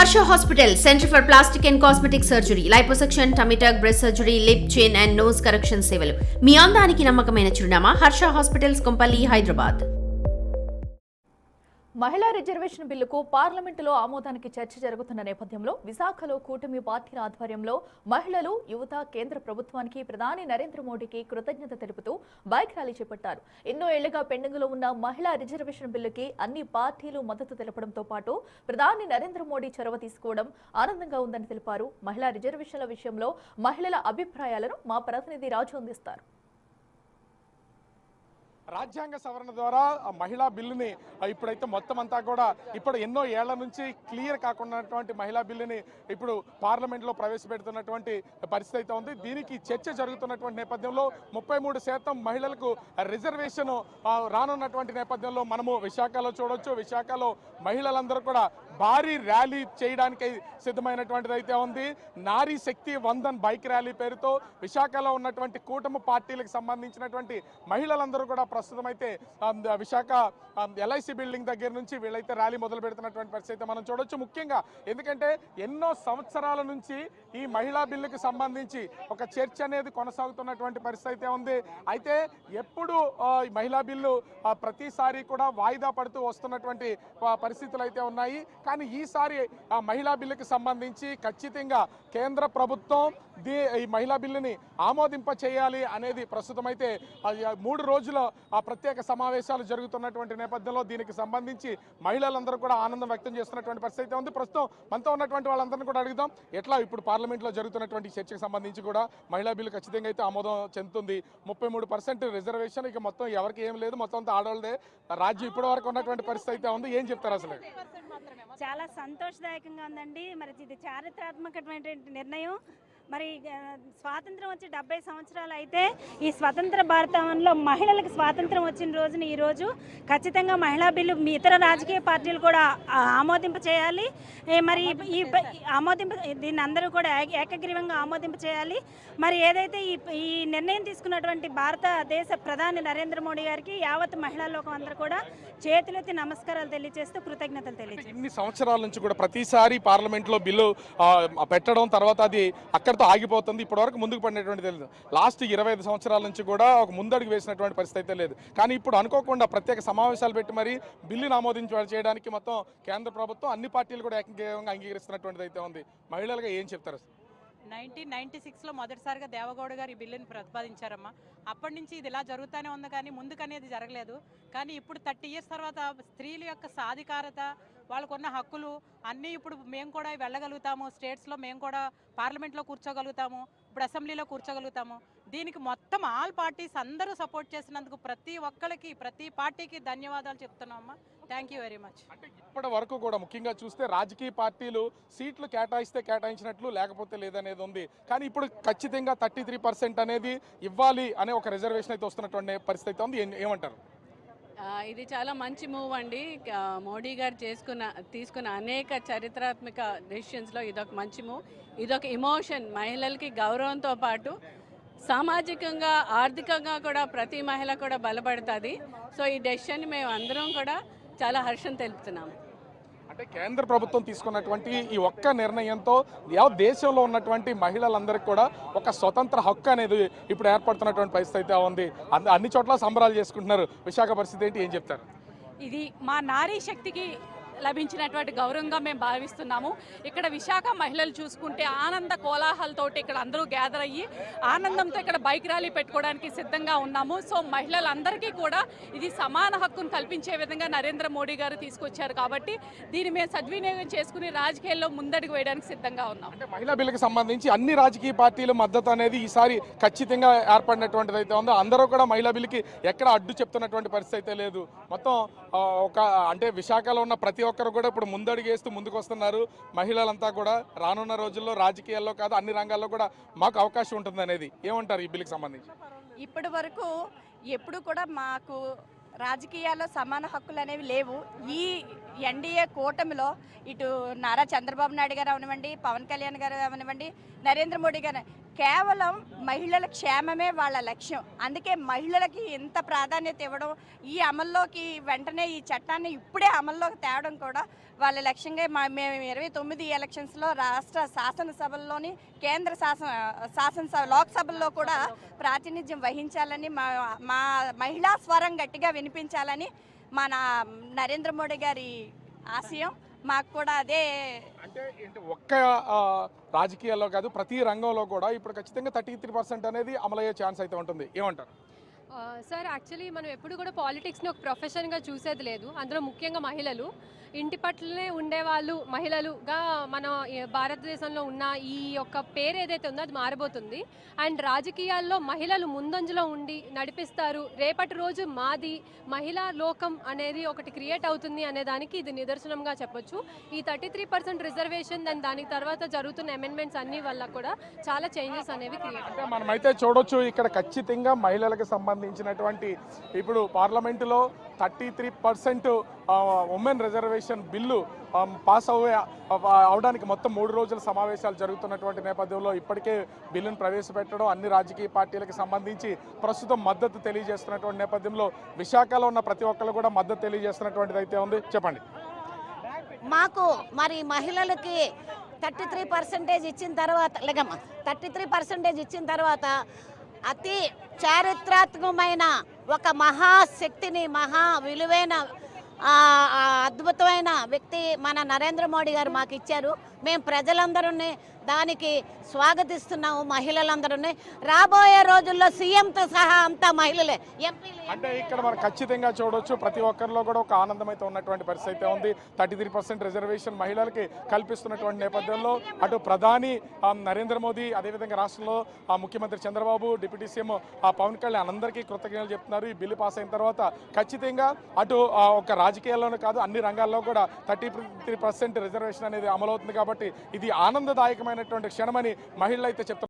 Harsha Hospital, Center for Plastic and Cosmetic Surgery, Liposuction, Tummy tuck, breast surgery, lip, chin and nose correction సేవలు. మీ అందానికి నమ్మకమైన చిరునామా Harsha hospitals Kompally Hyderabad. మహిళా reservation బిల్లుకు పార్లమెంటులో ఆమోదానికి చర్చ జరుగుతున్న నేపథ్యంలో విశాఖలో కూటమి పార్టీల ఆధ్వర్యంలో మహిళలు, యువత కేంద్ర ప్రభుత్వానికి ప్రధాని నరేంద్ర మోడీకి కృతజ్ఞత తెలుపుతూ బైక్ ర్యాలీ చేపట్టారు. ఎన్నో ఏళ్లుగా పెండింగ్లో ఉన్న మహిళా రిజర్వేషన్ బిల్లుకి అన్ని పార్టీలు మద్దతు తెలపడంతో పాటు ప్రధాని నరేంద్ర మోడీ చొరవ తీసుకోవడం ఆనందంగా ఉందని తెలిపారు. మహిళా రిజర్వేషన్ల విషయంలో మహిళల అభిప్రాయాలను మా ప్రతినిధి రాజు అందిస్తారు. రాజ్యాంగ సవరణ ద్వారా మహిళా బిల్లుని ఇప్పుడైతే మొత్తం అంతా కూడా ఇప్పుడు ఎన్నో ఏళ్ల నుంచి క్లియర్ కాకున్నటువంటి మహిళా బిల్లుని ఇప్పుడు పార్లమెంట్లో ప్రవేశపెడుతున్నటువంటి పరిస్థితి అయితే ఉంది. దీనికి చర్చ జరుగుతున్నటువంటి నేపథ్యంలో 33% మహిళలకు రిజర్వేషన్ రానున్నటువంటి నేపథ్యంలో మనము విశాఖలో చూడవచ్చు. విశాఖలో మహిళలందరూ కూడా భారీ ర్యాలీ చేయడానికి సిద్ధమైనటువంటిది అయితే ఉంది. నారీ శక్తి వందన్ బైక్ ర్యాలీ పేరుతో విశాఖలో ఉన్నటువంటి కూటమి పార్టీలకు సంబంధించినటువంటి మహిళలందరూ కూడా ప్రస్తుతం అయితే విశాఖ ఎల్ఐసి బిల్డింగ్ దగ్గర నుంచి వీళ్ళైతే ర్యాలీ మొదలు పెడుతున్నటువంటి పరిస్థితి అయితే మనం చూడొచ్చు. ముఖ్యంగా ఎందుకంటే ఎన్నో సంవత్సరాల నుంచి ఈ మహిళా బిల్లుకి సంబంధించి ఒక చర్చ అనేది కొనసాగుతున్నటువంటి పరిస్థితి అయితే ఉంది. అయితే ఎప్పుడు ఈ మహిళా బిల్లు ప్రతిసారి కూడా వాయిదా పడుతూ వస్తున్నటువంటి పరిస్థితులు అయితే ఉన్నాయి. కానీ ఈసారి ఆ మహిళా బిల్లుకి సంబంధించి ఖచ్చితంగా కేంద్ర ప్రభుత్వం ఈ మహిళా బిల్లుని ఆమోదింప చేయాలి అనేది ప్రస్తుతం అయితే 3 రోజుల ప్రత్యేక సమావేశాలు జరుగుతున్నటువంటి నేపథ్యంలో దీనికి సంబంధించి మహిళలందరూ కూడా ఆనందం వ్యక్తం చేస్తున్నటువంటి పరిస్థితి అయితే ఉంది. ప్రస్తుతం మనతో ఉన్నటువంటి వాళ్ళందరినీ కూడా అడుగుదాం, ఎట్లా ఇప్పుడు పార్లమెంట్లో జరుగుతున్నటువంటి చర్చకు సంబంధించి కూడా మహిళా బిల్లు ఖచ్చితంగా అయితే ఆమోదం చెందుతుంది. 33% రిజర్వేషన్, ఇక మొత్తం ఎవరికి ఏం లేదు, మొత్తం అంతా ఆడవాళ్ళదే రాజ్యం ఇప్పటి వరకు ఉన్నటువంటి పరిస్థితి అయితే ఉంది. ఏం చెప్తారు అసలు? చాలా సంతోషదాయకంగా ఉందండి. మరి ఇది చారిత్రాత్మకమైనటువంటి నిర్ణయం. మరి స్వాతంత్రం వచ్చి 70 సంవత్సరాలు అయితే ఈ స్వతంత్ర భారతంలో మహిళలకు స్వాతంత్రం వచ్చిన రోజున ఈరోజు ఖచ్చితంగా మహిళా బిల్లు మీ ఇతర రాజకీయ పార్టీలు కూడా ఆమోదింప చేయాలి. మరి దీన్ని అందరూ కూడా ఏకగ్రీవంగా ఆమోదింప చేయాలి. మరి ఏదైతే ఈ నిర్ణయం తీసుకున్నటువంటి భారతదేశ ప్రధాని నరేంద్ర మోడీ గారికి యావత్ మహిళా లోకం అందరూ కూడా చేతులెత్తి నమస్కారాలు తెలియజేస్తూ కృతజ్ఞతలు తెలియజేస్తారు. ఇన్ని సంవత్సరాల నుంచి కూడా ప్రతిసారి పార్లమెంట్లో బిల్లు పెట్టడం తర్వాత అది అక్కడితో ఆగిపోతుంది. ఇప్పటివరకు ముందుకు పడినటువంటి తెలియదు. లాస్ట్ 25 సంవత్సరాల నుంచి కూడా ఒక ముందడుగు వేసినటువంటి పరిస్థితి అయితే లేదు. కానీ ఇప్పుడు అనుకోకుండా ప్రత్యేక సమావేశాలు పెట్టి మరి బిల్లును ఆమోదించడానికి మొత్తం కేంద్ర ప్రభుత్వం అన్ని పార్టీలు కూడా ఏకంగా అంగీకరిస్తున్నటువంటిది అయితే ఉంది. మహిళలుగా ఏం చెప్తారు? 1996లో మొదటిసారిగా దేవగౌడ గారు ఈ బిల్లుని ప్రతిపాదించారమ్మా. అప్పటి నుంచి ఇది ఇలా జరుగుతూనే ఉంది, కానీ ముందుకనేది జరగలేదు. కానీ ఇప్పుడు 30 ఇయర్స్ తర్వాత స్త్రీల యొక్క సాధికారత, వాళ్ళకున్న హక్కులు అన్నీ ఇప్పుడు మేము కూడా వెళ్ళగలుగుతాము. స్టేట్స్లో మేము కూడా పార్లమెంట్లో కూర్చోగలుగుతాము, ఇప్పుడు అసెంబ్లీలో కూర్చోగలుగుతాము. దీనికి మొత్తం ఆల్ పార్టీస్ అందరూ సపోర్ట్ చేసినందుకు ప్రతి ఒక్కరికి, ప్రతి పార్టీకి ధన్యవాదాలు చెప్తున్నామమ్మా. Thank you very much. అంటే ఇప్పటి వరకు కూడా ముఖ్యంగా చూస్తే రాజకీయ పార్టీలు సీట్లు కేటాయిస్తే కేటాయించినట్లు, లేకపోతే లేదనేది ఉంది. కానీ ఇప్పుడు ఖచ్చితంగా 33% అనేది ఇవ్వాలి అనే ఒక రిజర్వేషన్ అయితే వస్తున్నటువంటి పరిస్థితి ఉంది. ఏమంటారు? ఇది చాలా మంచి మూవ్ అండి. మోడీ గారు తీసుకున్న అనేక చారిత్రాత్మక డెసిషన్స్లో ఇదొక మంచి మూవ్. ఇదొక ఇమోషన్. మహిళలకి గౌరవంతో పాటు సామాజికంగా, ఆర్థికంగా కూడా ప్రతి మహిళ కూడా బలపడుతుంది. సో ఈ డెసిషన్ మేము అందరం కూడా చాలా హర్షం తెలుపుతున్నాము. అంటే కేంద్ర ప్రభుత్వం తీసుకున్నటువంటి ఈ ఒక్క నిర్ణయంతో దేశంలో ఉన్నటువంటి మహిళలందరికీ కూడా ఒక స్వతంత్ర హక్కు అనేది ఇప్పుడు ఏర్పడుతున్నటువంటి పరిస్థితి అయితే ఉంది. అన్ని చోట్ల సంబరాలు చేసుకుంటున్నారు. విశాఖ పరిస్థితి ఏంటి, ఏం చెప్తారు? ఇది మా నారీ శక్తికి లభించినటువంటి గౌరవంగా మేము భావిస్తున్నాము. ఇక్కడ విశాఖ మహిళలు చూసుకుంటే ఆనంద కోలాహలతో ఇక్కడ అందరూ గ్యాదర్ అయ్యి ఆనందంతో ఇక్కడ బైక్ ర్యాలీ పెట్టుకోవడానికి సిద్ధంగా ఉన్నాము. సో మహిళలందరికీ కూడా ఇది సమాన హక్కును కల్పించే విధంగా నరేంద్ర మోడీ గారు తీసుకొచ్చారు. కాబట్టి దీన్ని మేము సద్వినియోగం చేసుకుని రాజకీయాల్లో ముందడుగు వేయడానికి సిద్ధంగా ఉన్నాం. అంటే మహిళా బిల్లుకి సంబంధించి అన్ని రాజకీయ పార్టీల మద్దతు అనేది ఈసారి ఖచ్చితంగా ఏర్పడినటువంటిది అయితే ఉంది. అందరూ కూడా మహిళా బిల్లుకి ఎక్కడ అడ్డు చెప్తున్నటువంటి పరిస్థితి అయితే లేదు. మొత్తం అంటే విశాఖలో ఉన్న ప్రతి ఒక్కరు కూడా ఇప్పుడు ముందడుగేస్తూ ముందుకు వస్తున్నారు. మహిళలంతా కూడా రానున్న రోజుల్లో రాజకీయాల్లో కాదు అన్ని రంగాల్లో కూడా మాకు అవకాశం ఉంటుంది అనేది ఏమంటారు ఈ బిల్లుకి సంబంధించి? ఇప్పటి వరకు ఎప్పుడు కూడా మాకు రాజకీయాల్లో సమాన హక్కులు అనేవి లేవు. ఈ ఎన్డీఏ కూటమిలో ఇటు నారా చంద్రబాబు నాయుడు గారు అవనివ్వండి, పవన్ కళ్యాణ్ గారు అవనివ్వండి, నరేంద్ర మోడీ గారు కేవలం మహిళల క్షేమమే వాళ్ళ లక్ష్యం. అందుకే మహిళలకి ఎంత ప్రాధాన్యత ఇవ్వడం, ఈ అమల్లోకి వెంటనే ఈ చట్టాన్ని ఇప్పుడే అమల్లోకి తేవడం కూడా వాళ్ళ లక్ష్యంగా మేము 29 ఎలక్షన్స్లో రాష్ట్ర శాసనసభల్లోని కేంద్ర శాసనసభ లోక్సభల్లో కూడా ప్రాతినిధ్యం వహించాలని, మా మహిళా స్వరం గట్టిగా వినిపించాలని మన నరేంద్ర మోడీ గారి ఆశయం. మాకు కూడా అదే. అంటే ఒక్క రాజకీయాల్లో కాదు, ప్రతి రంగంలో కూడా ఇప్పుడు ఖచ్చితంగా 33% అనేది అమలయ్యే ఛాన్స్ అయితే ఉంటుంది. ఏమంటారు? సార్, యాక్చువల్లీ మనం ఎప్పుడు కూడా పాలిటిక్స్ని ఒక ప్రొఫెషన్గా చూసేది లేదు. అందులో ముఖ్యంగా మహిళలు ఇంటి పట్లనే ఉండేవాళ్ళు మహిళలుగా మన భారతదేశంలో ఉన్న ఈ యొక్క పేరు ఏదైతే ఉందో అది మారబోతుంది. అండ్ రాజకీయాల్లో మహిళలు ముందంజలో ఉండి నడిపిస్తారు. రేపటి రోజు మాది మహిళా లోకం అనేది ఒకటి క్రియేట్ అవుతుంది అనే దానికి ఇది నిదర్శనంగా చెప్పొచ్చు. ఈ 33% రిజర్వేషన్ దానికి తర్వాత జరుగుతున్న అమెండ్మెంట్స్ అన్ని వల్ల కూడా చాలా చేంజెస్ అనేవి క్రియేట్. అంటే మనమైతే చూడొచ్చు ఇక్కడ ఖచ్చితంగా మహిళలకు సంబంధించినటువంటి ఇప్పుడు పార్లమెంటులో 33% ఉమెన్ రిజర్వేషన్ బిల్లు పాస్ అవడానికి మొత్తం 3 రోజుల సమావేశాలు జరుగుతున్నటువంటి నేపథ్యంలో ఇప్పటికే బిల్లును ప్రవేశపెట్టడం, అన్ని రాజకీయ పార్టీలకు సంబంధించి ప్రస్తుతం మద్దతు తెలియజేస్తున్నటువంటి నేపథ్యంలో విశాఖలో ఉన్న ప్రతి ఒక్కరు కూడా మద్దతు తెలియజేస్తున్నటువంటిది అయితే ఉంది. చెప్పండి. మాకు మరి మహిళలకి 33% ఇచ్చిన తర్వాత 33% ఇచ్చిన తర్వాత అతి చారిత్రాత్మకమైన ఒక మహాశక్తిని, మహా విలువైన అద్భుతమైన వ్యక్తి మన నరేంద్ర మోడీ గారు మాకు ఇచ్చారు. మేము ప్రజలందరూ దానికి స్వాగతిస్తున్నాము. మహిళలందరూ రాబోయే రోజుల్లో సీఎంతో సహా అంతా మహిళలే, ఎంపీలు. అంటే ఇక్కడ మనం ఖచ్చితంగా చూడొచ్చు ప్రతి ఒక్కరిలో కూడా ఒక ఆనందం అయితే ఉన్నటువంటి పరిస్థితి అయితే ఉంది. 33% రిజర్వేషన్ మహిళలకి కల్పిస్తున్నటువంటి నేపథ్యంలో అటు ప్రధాని నరేంద్ర మోదీ, అదేవిధంగా రాష్ట్రంలో ముఖ్యమంత్రి చంద్రబాబు, డిప్యూటీ సీఎం పవన్ కళ్యాణ్ అందరికీ కృతజ్ఞతలు చెప్తున్నారు. ఈ బిల్లు పాస్ అయిన తర్వాత ఖచ్చితంగా అటు ఒక రాజకీయాల్లోనే కాదు అన్ని రంగాల్లో కూడా 33% రిజర్వేషన్ అనేది అమలవుతుంది. కాబట్టి ఇది ఆనందదాయకమైనటువంటి క్షణమని మహిళలు అయితే చెప్తున్నారు.